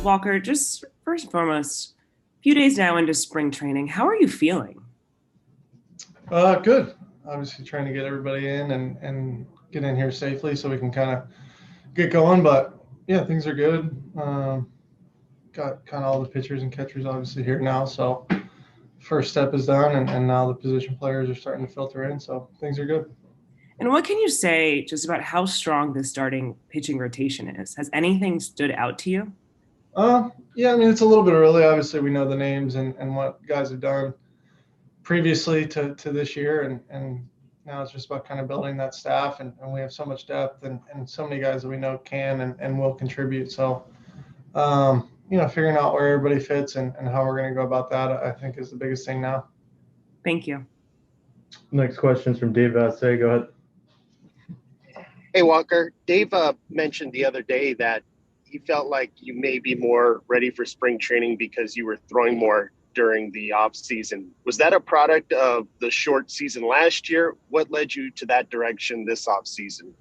Walker, just first and foremost, a few days now into spring training, how are you feeling? Good. Obviously trying to get everybody in and get in here safely so we can kind of get going. But yeah, things are good. Got kind of all the pitchers and catchers obviously here now. So first step is done, and now the position players are starting to filter in. So things are good. And what can you say just about how strong this starting pitching rotation is? Has anything stood out to you? Yeah, I mean, it's a little bit early. Obviously, we know the names and what guys have done previously to this year, and now it's just about kind of building that staff, and we have so much depth and so many guys that we know can and will contribute. So, figuring out where everybody fits and how we're going to go about that, I think is the biggest thing now. Thank you. Next question is from Dave Vassay. Go ahead. Hey, Walker. Dave mentioned the other day that he felt like you may be more ready for spring training because you were throwing more during the off season. Was that a product of the short season last year? What led you to that direction this off season?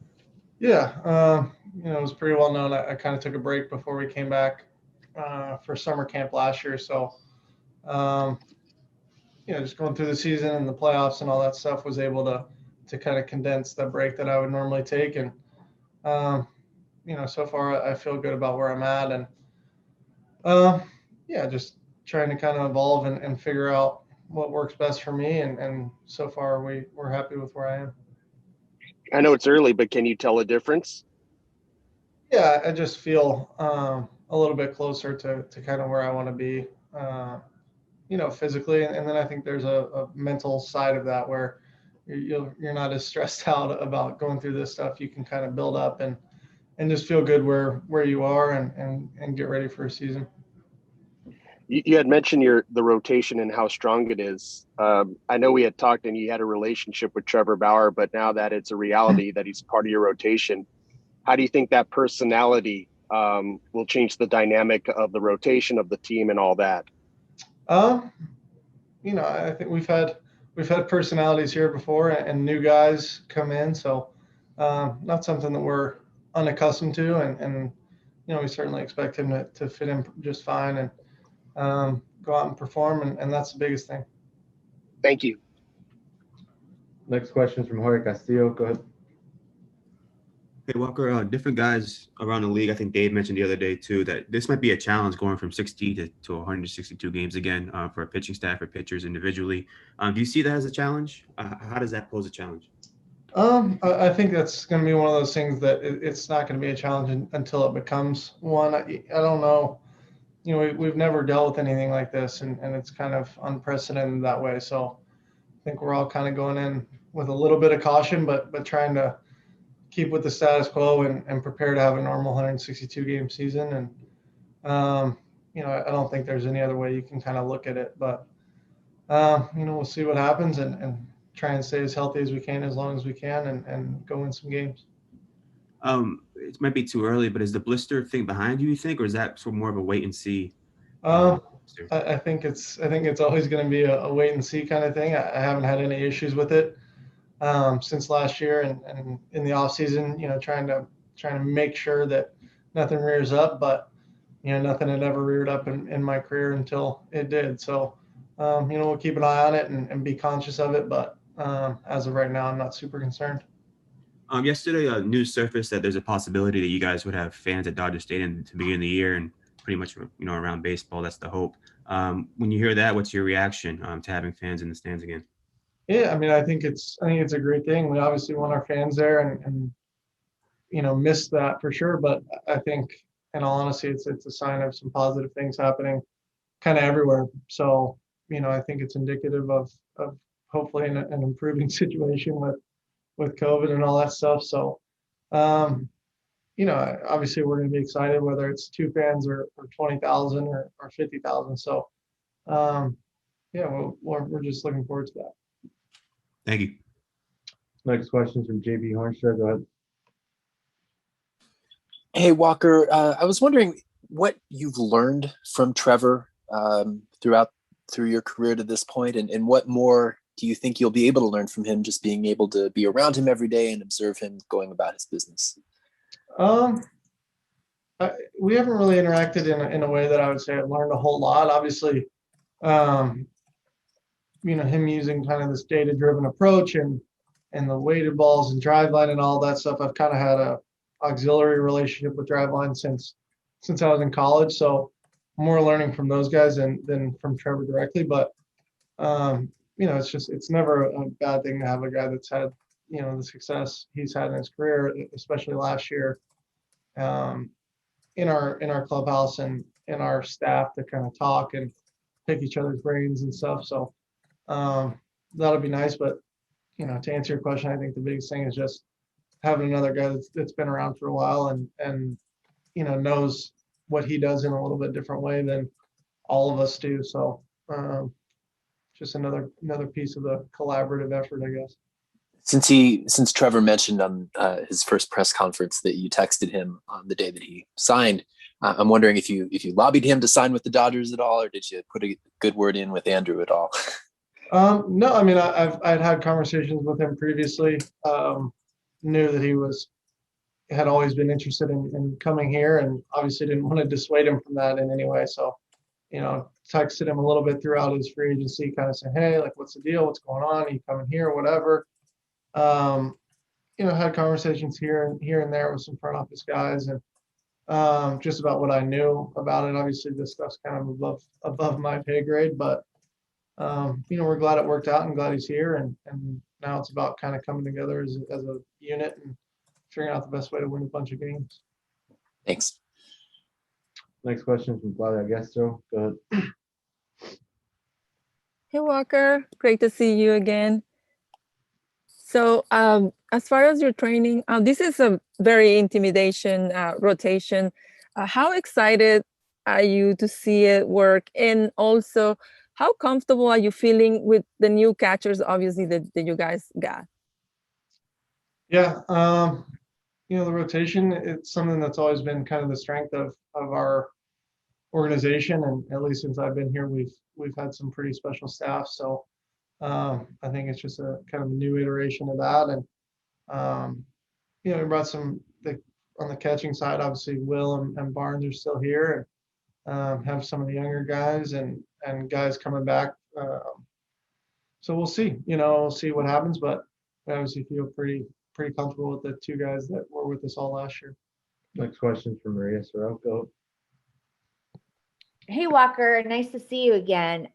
Yeah, it was pretty well known. I kind of took a break before we came back for summer camp last year. So, just going through the season and the playoffs and all that stuff, was able to kind of condense the break that I would normally take. And, so far I feel good about where I'm at. And, just trying to kind of evolve and figure out what works best for me. And so far we're happy with where I am. I know it's early, but can you tell a difference? Yeah, I just feel a little bit closer to kind of where I want to be, physically. And then I think there's a mental side of that where you're not as stressed out about going through this stuff. You can kind of build up and just feel good where you are and get ready for a season. You had mentioned the rotation and how strong it is. I know we had talked and you had a relationship with Trevor Bauer, but now that it's a reality that he's part of your rotation, how do you think that personality will change the dynamic of the rotation of the team and all that? I think we've had personalities here before and new guys come in, so not something that we're unaccustomed to, and we certainly expect him to fit in just fine and go out and perform, and that's the biggest thing. Thank you. Next question is from Jorge Castillo. Go ahead. Hey, Walker, different guys around the league. I think Dave mentioned the other day, too, that this might be a challenge going from 60 to 162 games again for a pitching staff or pitchers individually. Do you see that as a challenge? How does that pose a challenge? I think that's going to be one of those things that it's not going to be a challenge until it becomes one. I don't know. We've never dealt with anything like this, and it's kind of unprecedented that way. So I think we're all kind of going in with a little bit of caution, but trying to keep with the status quo and prepare to have a normal 162 game season. And, I don't think there's any other way you can kind of look at it, but, we'll see what happens and try and stay as healthy as we can, as long as we can, and go win some games. It might be too early, but is the blister thing behind you think, or is that sort of more of a wait and see? I think it's always going to be a wait and see kind of thing. I haven't had any issues with it since last year, and in the off season, trying to make sure that nothing rears up, but nothing had ever reared up in my career until it did. So we'll keep an eye on it and be conscious of it, but as of right now, I'm not super concerned. Yesterday, news surfaced that there's a possibility that you guys would have fans at Dodger Stadium to begin the year, and pretty much around baseball. That's the hope. When you hear that, what's your reaction to having fans in the stands again? Yeah, I mean, I think it's a great thing. We obviously want our fans there, and miss that for sure. But I think, in all honesty, it's a sign of some positive things happening kind of everywhere. So I think it's indicative of hopefully an improving situation with COVID and all that stuff. So, obviously we're going to be excited whether it's 2 fans or 20,000 or 50,000. So, we're just looking forward to that. Thank you. Next question is from JB Hoornstra. Go ahead. Hey, Walker. I was wondering what you've learned from Trevor through your career to this point, and what more do you think you'll be able to learn from him, just being able to be around him every day and observe him going about his business? we haven't really interacted in a way that I would say I've learned a whole lot. Obviously, him using kind of this data-driven approach and the weighted balls and driveline and all that stuff. I've kind of had a auxiliary relationship with driveline since I was in college. So more learning from those guys than from Trevor directly. But it's never a bad thing to have a guy that's had the success he's had in his career, especially last year, in our clubhouse and in our staff to kind of talk and pick each other's brains and stuff. So that'll be nice. But to answer your question, I think the biggest thing is just having another guy that's been around for a while and knows what he does in a little bit different way than all of us do. So just another piece of the collaborative effort, I guess. Since Trevor mentioned on his first press conference that you texted him on the day that he signed, I'm wondering if you lobbied him to sign with the Dodgers at all, or did you put a good word in with Andrew at all? No, I mean, I'd had conversations with him previously. Knew that he had always been interested in coming here, and obviously didn't want to dissuade him from that in any way. So, texted him a little bit throughout his free agency, kind of saying, hey, like, what's the deal? What's going on? Are you coming here? Whatever. Had conversations here and there with some front office guys, and just about what I knew about it. Obviously, this stuff's kind of above my pay grade, but we're glad it worked out and glad he's here. And now it's about kind of coming together as a unit and figuring out the best way to win a bunch of games. Thanks. Next question from Claudia Gastro. Go ahead. Hey, Walker. Great to see you again. So as far as your training, this is a very intimidation rotation. How excited are you to see it work? And also, how comfortable are you feeling with the new catchers, obviously, that you guys got? Yeah, the rotation, it's something that's always been kind of the strength of our organization. And at least since I've been here, we've had some pretty special staff. So I think it's just a kind of a new iteration of that. And, we brought on the catching side, obviously Will and Barnes are still here, and have some of the younger guys and guys coming back. So we'll see, we'll see what happens, but we obviously feel pretty comfortable with the two guys that were with us all last year. Next question from Maria Serrao. Go. Hey, Walker, nice to see you again.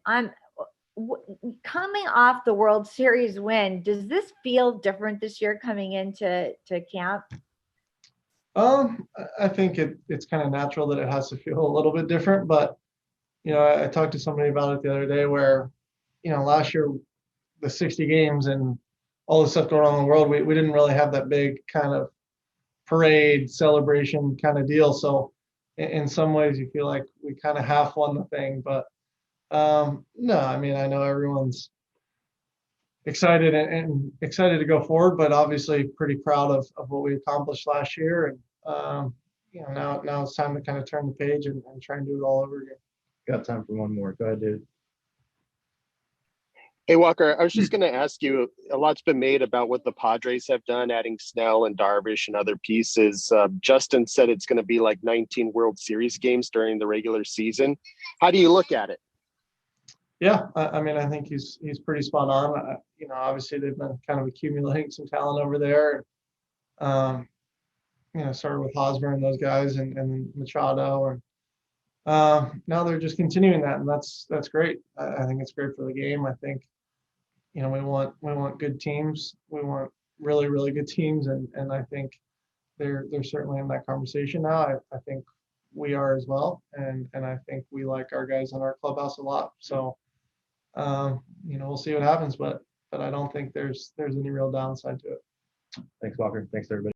Coming off the World Series win, does this feel different this year coming into camp? I think it's kind of natural that it has to feel a little bit different, but I talked to somebody about it the other day where last year the 60 games and all the stuff going on in the world, we didn't really have that big kind of parade celebration kind of deal. So in some ways you feel like we kind of half won the thing, but no, I mean, I know everyone's excited and excited to go forward, but obviously pretty proud of what we accomplished last year. And now it's time to kind of turn the page and try and do it all over again. Got time for one more. Go ahead, dude. Hey, Walker, I was just going to ask you, a lot's been made about what the Padres have done, adding Snell and Darvish and other pieces. Justin said it's going to be like 19 World Series games during the regular season. How do you look at it? Yeah, I mean, I think he's pretty spot on. Obviously they've been kind of accumulating some talent over there. Started with Hosmer and those guys and Machado, and now they're just continuing that, and that's great. I think it's great for the game. I think we want good teams. We want really, really good teams, and I think they're certainly in that conversation now. I think we are as well, and I think we like our guys in our clubhouse a lot. So we'll see what happens, but I don't think there's any real downside to it. Thanks, Walker. Thanks, everybody.